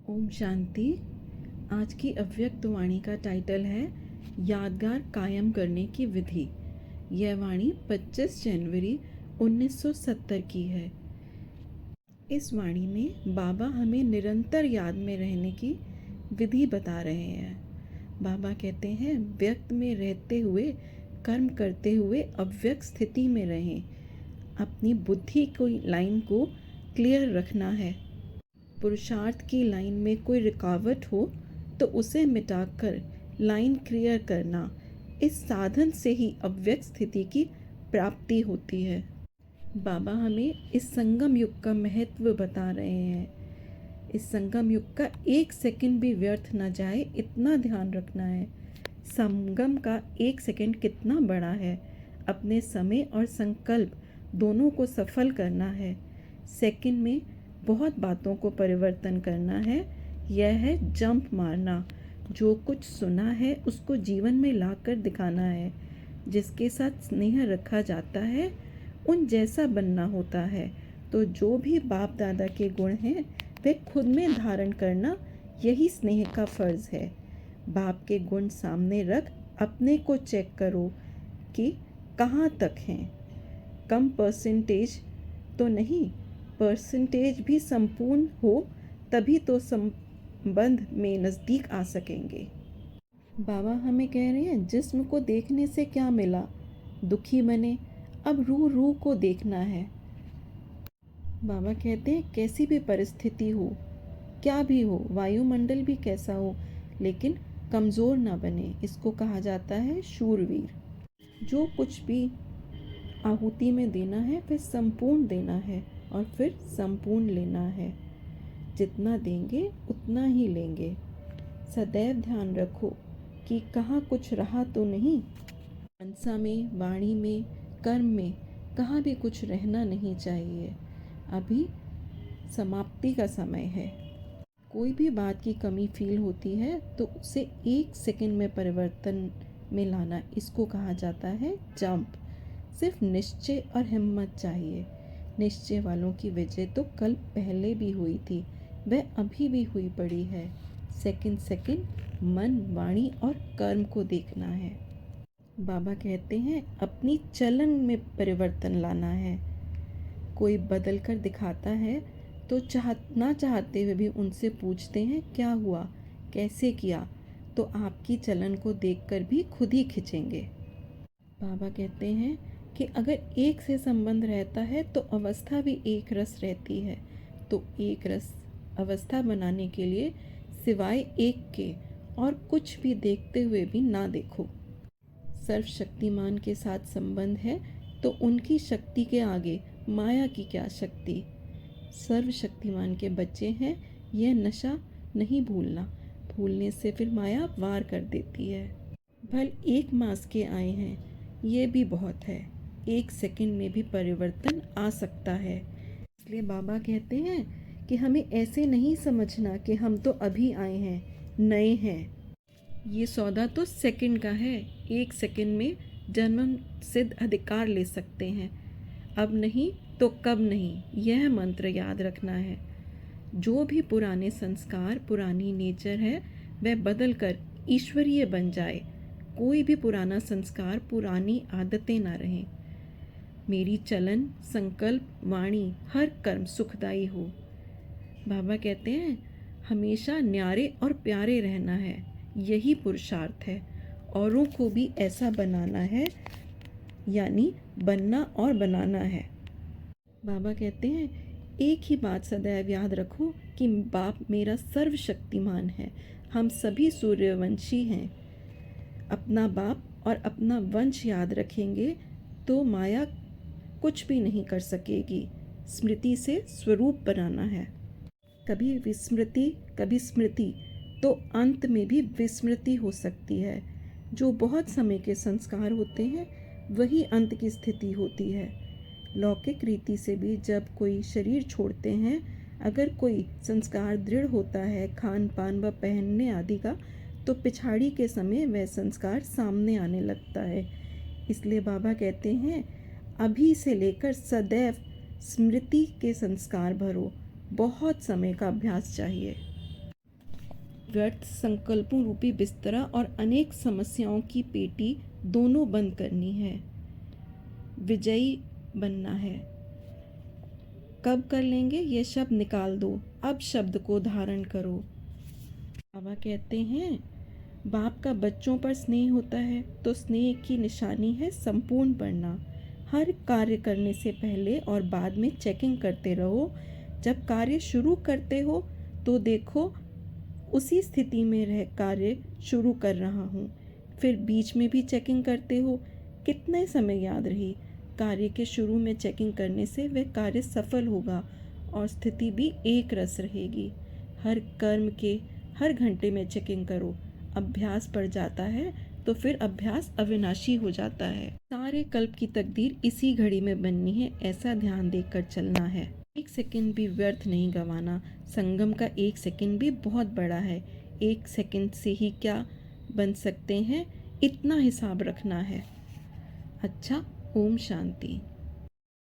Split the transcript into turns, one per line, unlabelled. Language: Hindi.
ओम शांति। आज की अव्यक्त वाणी का टाइटल है यादगार कायम करने की विधि। यह वाणी 25 जनवरी 1970 की है। इस वाणी में बाबा हमें निरंतर याद में रहने की विधि बता रहे हैं। बाबा कहते हैं व्यक्त में रहते हुए कर्म करते हुए अव्यक्त स्थिति में रहें। अपनी बुद्धि की लाइन को क्लियर रखना है। पुरुषार्थ की लाइन में कोई रुकावट हो तो उसे मिटाकर लाइन क्लियर करना, इस साधन से ही अव्यक्त स्थिति की प्राप्ति होती है। बाबा हमें इस संगम युग का महत्व बता रहे हैं। इस संगम युग का एक सेकंड भी व्यर्थ न जाए, इतना ध्यान रखना है। संगम का एक सेकंड कितना बड़ा है। अपने समय और संकल्प दोनों को सफल करना है। सेकंड में बहुत बातों को परिवर्तन करना है। यह है जंप मारना। जो कुछ सुना है उसको जीवन में लाकर दिखाना है। जिसके साथ स्नेह रखा जाता है उन जैसा बनना होता है। तो जो भी बाप दादा के गुण हैं वे खुद में धारण करना, यही स्नेह का फर्ज है। बाप के गुण सामने रख अपने को चेक करो कि कहाँ तक हैं। कम परसेंटेज तो नहीं, परसेंटेज भी संपूर्ण हो तभी तो संबंध में नज़दीक आ सकेंगे। बाबा हमें कह रहे हैं जिस्म को देखने से क्या मिला, दुखी बने, अब रूह रूह को देखना है। बाबा कहते हैं कैसी भी परिस्थिति हो, क्या भी हो, वायुमंडल भी कैसा हो, लेकिन कमज़ोर ना बने। इसको कहा जाता है शूरवीर। जो कुछ भी आहुति में देना है वह संपूर्ण देना है और फिर संपूर्ण लेना है। जितना देंगे उतना ही लेंगे। सदैव ध्यान रखो कि कहाँ कुछ रहा तो नहीं। मनसा में, वाणी में, कर्म में कहाँ भी कुछ रहना नहीं चाहिए। अभी समाप्ति का समय है। कोई भी बात की कमी फील होती है तो उसे एक सेकंड में परिवर्तन में लाना, इसको कहा जाता है जंप। सिर्फ निश्चय और हिम्मत चाहिए। निश्चय वालों की विजय तो कल पहले भी हुई थी, वह अभी भी हुई पड़ी है। सेकंड सेकंड मन, वाणी और कर्म को देखना है। बाबा कहते हैं अपनी चलन में परिवर्तन लाना है। कोई बदल कर दिखाता है तो ना चाहते हुए भी उनसे पूछते हैं क्या हुआ, कैसे किया, तो आपकी चलन को देखकर भी खुद ही खिंचेंगे। बाबा कहते हैं कि अगर एक से संबंध रहता है तो अवस्था भी एक रस रहती है। तो एक रस अवस्था बनाने के लिए सिवाय एक के और कुछ भी देखते हुए भी ना देखो। सर्वशक्तिमान के साथ संबंध है तो उनकी शक्ति के आगे माया की क्या शक्ति। सर्वशक्तिमान के बच्चे हैं, यह नशा नहीं भूलना। भूलने से फिर माया वार कर देती है। भल एक मास के आए हैं, ये भी बहुत है। एक सेकंड में भी परिवर्तन आ सकता है। इसलिए बाबा कहते हैं कि हमें ऐसे नहीं समझना कि हम तो अभी आए हैं, नए हैं। ये सौदा तो सेकंड का है। एक सेकंड में जन्म सिद्ध अधिकार ले सकते हैं। अब नहीं तो कब नहीं, यह मंत्र याद रखना है। जो भी पुराने संस्कार, पुरानी नेचर है वह बदल कर ईश्वरीय बन जाए। कोई भी पुराना संस्कार, पुरानी आदतें ना रहें। मेरी चलन, संकल्प, वाणी, हर कर्म सुखदायी हो। बाबा कहते हैं हमेशा न्यारे और प्यारे रहना है, यही पुरुषार्थ है। औरों को भी ऐसा बनाना है, यानी बनना और बनाना है। बाबा कहते हैं एक ही बात सदैव याद रखो कि बाप मेरा सर्वशक्तिमान है। हम सभी सूर्यवंशी हैं। अपना बाप और अपना वंश याद रखेंगे तो माया कुछ भी नहीं कर सकेगी। स्मृति से स्वरूप बनाना है। कभी विस्मृति, कभी स्मृति, तो अंत में भी विस्मृति हो सकती है। जो बहुत समय के संस्कार होते हैं वही अंत की स्थिति होती है। लौकिक रीति से भी जब कोई शरीर छोड़ते हैं, अगर कोई संस्कार दृढ़ होता है खान पान व पहनने आदि का, तो पिछाड़ी के समय वह संस्कार सामने आने लगता है। इसलिए बाबा कहते हैं अभी से लेकर सदैव स्मृति के संस्कार भरो। बहुत समय का अभ्यास चाहिए। व्यर्थ संकल्पों रूपी बिस्तरा और अनेक समस्याओं की पेटी दोनों बंद करनी है। विजयी बनना है। कब कर लेंगे? ये शब्द निकाल दो, अब शब्द को धारण करो। बाबा कहते हैं, बाप का बच्चों पर स्नेह होता है तो स्नेह की निशानी है संपूर्ण पढ़ना। हर कार्य करने से पहले और बाद में चेकिंग करते रहो। जब कार्य शुरू करते हो तो देखो उसी स्थिति में रह कार्य शुरू कर रहा हूँ। फिर बीच में भी चेकिंग करते हो, कितने समय याद रही। कार्य के शुरू में चेकिंग करने से वह कार्य सफल होगा और स्थिति भी एक रस रहेगी। हर कर्म के हर घंटे में चेकिंग करो। अभ्यास पड़ जाता है तो फिर अभ्यास अविनाशी हो जाता है। सारे कल्प की तकदीर इसी घड़ी में बननी है, ऐसा ध्यान देकर चलना है। एक सेकंड भी व्यर्थ नहीं गंवाना। संगम का एक सेकंड भी बहुत बड़ा है। एक सेकंड से ही क्या बन सकते हैं, इतना हिसाब रखना है। अच्छा, ओम शांति।